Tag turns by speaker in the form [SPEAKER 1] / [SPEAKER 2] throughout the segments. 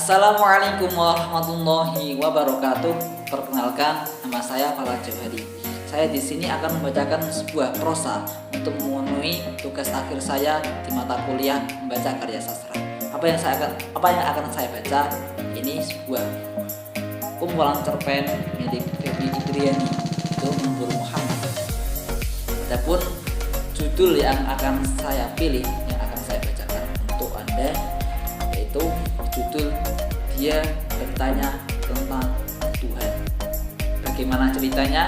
[SPEAKER 1] Assalamualaikum warahmatullahi wabarakatuh. Perkenalkan, nama saya Fala Jawhari. Saya di sini akan membacakan sebuah prosa untuk memenuhi tugas akhir saya di mata kuliah membaca karya sastra. Apa yang akan saya baca? Ini sebuah kumpulan cerpen milik Feby Indriani, itu Nur Muhammad. Adapun judul yang akan saya pilih, yang akan saya bacakan untuk Anda, yaitu judul Dia Bertanya Tentang Tuhan. Bagaimana ceritanya?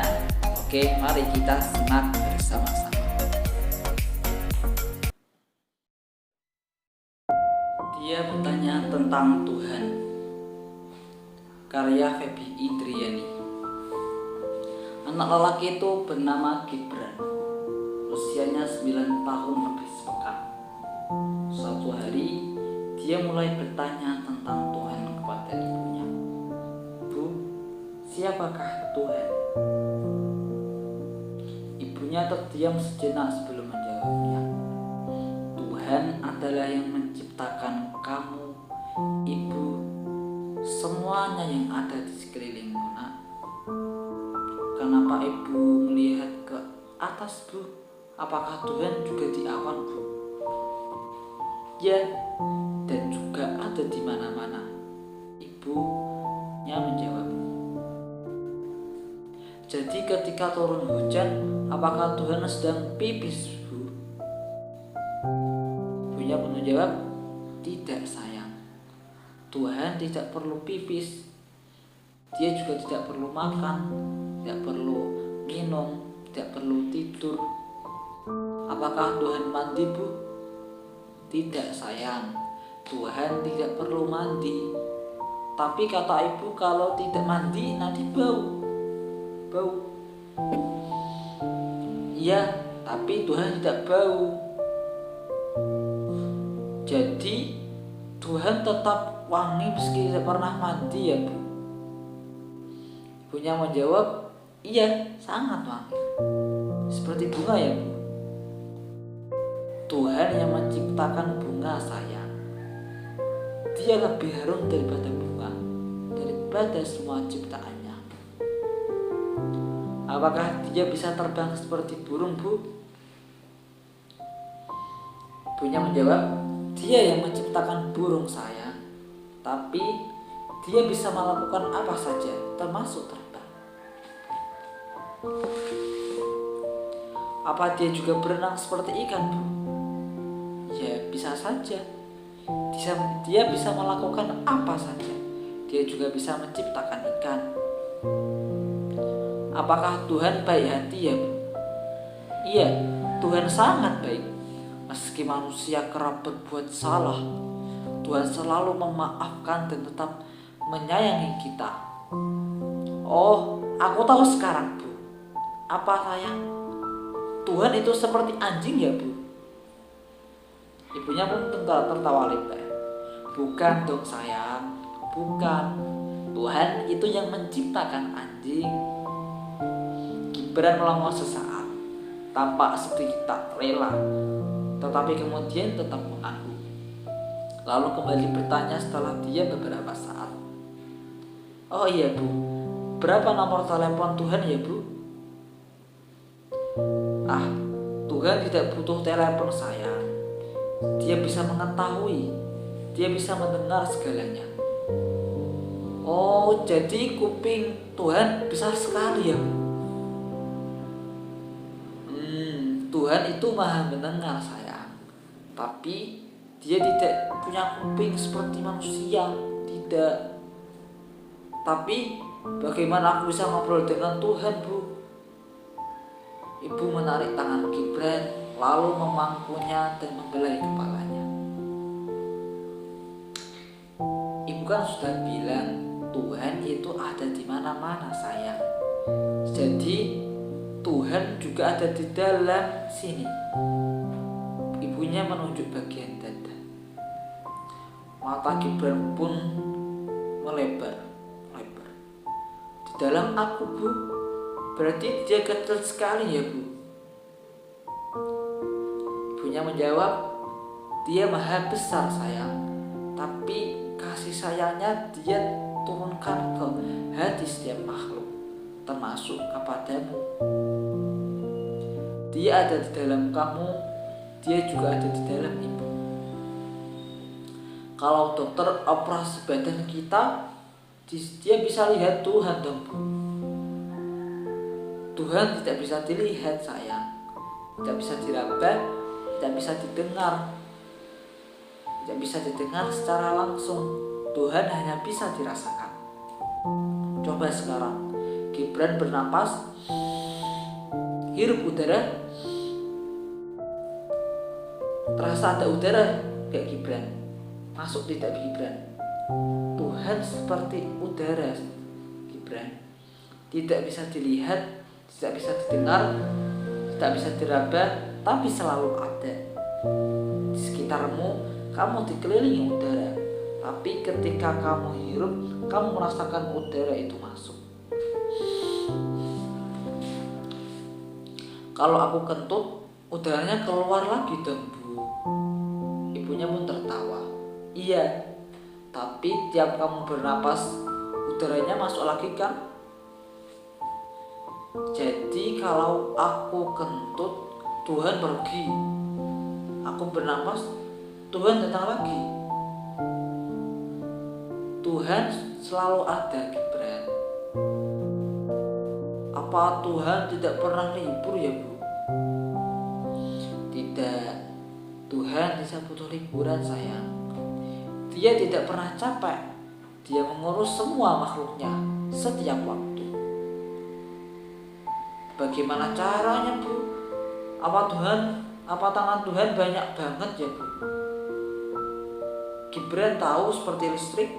[SPEAKER 1] Oke, mari kita simak bersama-sama. Dia Bertanya Tentang Tuhan, karya Feby Indriani. Anak lelaki itu bernama Gibran. Usianya 9 tahun lebih sepekan. Suatu hari dia mulai bertanya tentang Tuhan kepada ibunya. "Bu, siapakah Tuhan?" Ibunya terdiam sejenak sebelum menjawabnya. "Tuhan adalah yang menciptakan kamu, Ibu, semuanya yang ada di sekelilingmu, Nak." "Kenapa Ibu melihat ke atas, Bu? Apakah Tuhan juga di awan, Bu?" "Ya, dan juga ada di mana-mana," ibunya menjawab. "Jadi ketika turun hujan, apakah Tuhan sedang pipis, Bu?" Ibunya pun menjawab, "Tidak, sayang. Tuhan tidak perlu pipis. Dia juga tidak perlu makan, tidak perlu minum, tidak perlu tidur." "Apakah Tuhan mandi, Bu?" "Tidak, sayang. Tuhan tidak perlu mandi. Tapi kata ibu kalau tidak mandi nanti bau." "Iya, tapi Tuhan tidak bau. Jadi Tuhan tetap wangi meski tidak pernah mandi, ya, Bu?" Ibunya menjawab, "Iya, sangat wangi. Seperti bunga, ya, Bu." "Tuhan yang menciptakan bunga, sayang. Dia lebih harum daripada bunga, daripada semua ciptaannya." "Apakah dia bisa terbang seperti burung, Bu?" Ibunya menjawab, "Dia yang menciptakan burung, sayang. Tapi dia bisa melakukan apa saja, termasuk terbang." "Apa dia juga berenang seperti ikan, Bu?" "Ya, bisa saja. Dia bisa melakukan apa saja. Dia juga bisa menciptakan ikan." "Apakah Tuhan baik hati, ya, Bu?" "Iya, Tuhan sangat baik. Meski manusia kerap berbuat salah, Tuhan selalu memaafkan dan tetap menyayangi kita." "Oh, aku tahu sekarang, Bu. Apa, sayang? Tuhan itu seperti anjing, ya, Bu?" Ibunya pun tertawa lebar. "Bukan dong, sayang. Bukan. Tuhan itu yang menciptakan anjing." Gibran melongo sesaat, tampak sedikit tak rela, tetapi kemudian tetap mengangguk. Lalu kembali bertanya setelah dia beberapa saat, "Oh iya, Bu. Berapa nomor telepon Tuhan, ya, Bu?" "Ah, Tuhan tidak butuh telepon, sayang. Dia bisa mengetahui, dia bisa mendengar segalanya." "Oh, jadi kuping Tuhan besar sekali, ya, Bu?" Tuhan itu maha mendengar, sayang. Tapi dia tidak punya kuping seperti manusia. Tidak. Tapi bagaimana aku bisa ngobrol dengan Tuhan, Bu?" Ibu menarik tangan Gibran, lalu memangkunya dan membelai kepalanya. "Ibu kan sudah bilang Tuhan itu ada di mana-mana, sayang. Jadi Tuhan juga ada di dalam sini." Ibunya menunjuk bagian dada. Mata Gibran pun melebar. "Di dalam aku, Bu? Berarti dia kecil sekali, ya, Bu?" Ibunya menjawab, "Dia maha besar, sayang. Tapi kasih kasih sayangnya dia turunkan ke hati setiap makhluk, termasuk kepadamu. Dia ada di dalam kamu, dia juga ada di dalam ibu. Kalau dokter operasi badan kita, dia bisa lihat Tuhan dong, Bu. Tuhan tidak bisa dilihat, sayang. Tidak bisa diraba, tidak bisa didengar. Tidak bisa didengar secara langsung. Tuhan hanya bisa dirasakan. Coba sekarang Gibran bernapas, hirup udara, terasa ada udara kayak Gibran, masuk tidak Gibran. Tuhan seperti udara Gibran, tidak bisa dilihat, tidak bisa didengar, tidak bisa diraba, tapi selalu ada di sekitarmu. Kamu dikelilingi udara, tapi ketika kamu hirup, kamu merasakan udara itu masuk. Kalau aku kentut, udaranya keluar lagi dong, Bu. Ibunya pun tertawa. Iya, tapi tiap kamu bernapas, udaranya masuk lagi kan? Jadi kalau aku kentut, Tuhan pergi. Aku bernapas, Tuhan datang lagi. Tuhan selalu ada, Gibran. Apa Tuhan tidak pernah libur ya, Bu? Tidak. Tuhan tidak butuh liburan, sayang. Dia tidak pernah capek. Dia mengurus semua makhluknya setiap waktu. Bagaimana caranya, Bu? Apa tangan Tuhan banyak banget ya, Bu? Gibran tahu seperti listrik.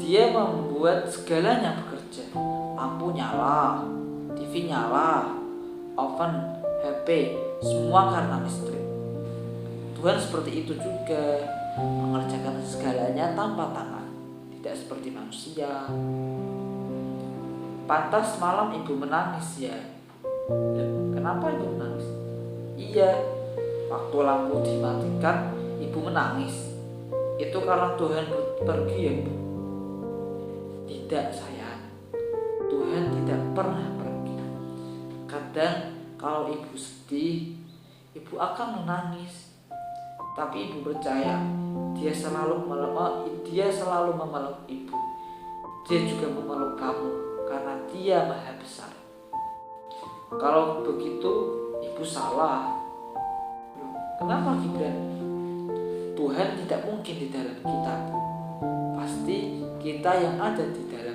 [SPEAKER 1] Dia membuat segalanya bekerja. Lampu nyala, TV nyala, oven, HP, semua karena listrik. Tuhan seperti itu juga, mengerjakan segalanya tanpa tangan, tidak seperti manusia. Pantas malam ibu menangis ya. Kenapa ibu menangis? Iya, waktu lampu dimatikan, ibu menangis. Itu karena Tuhan pergi ya, Bu? Tidak, sayang. Tuhan tidak pernah pergi. Kadang kalau ibu sedih, ibu akan menangis. Tapi ibu percaya, dia selalu memeluk ibu. Dia juga memeluk kamu karena dia maha besar. Kalau begitu, ibu salah. Kenapa, Gibran? Tuhan tidak mungkin di dalam kita, Bu. Pasti kita yang ada di dalam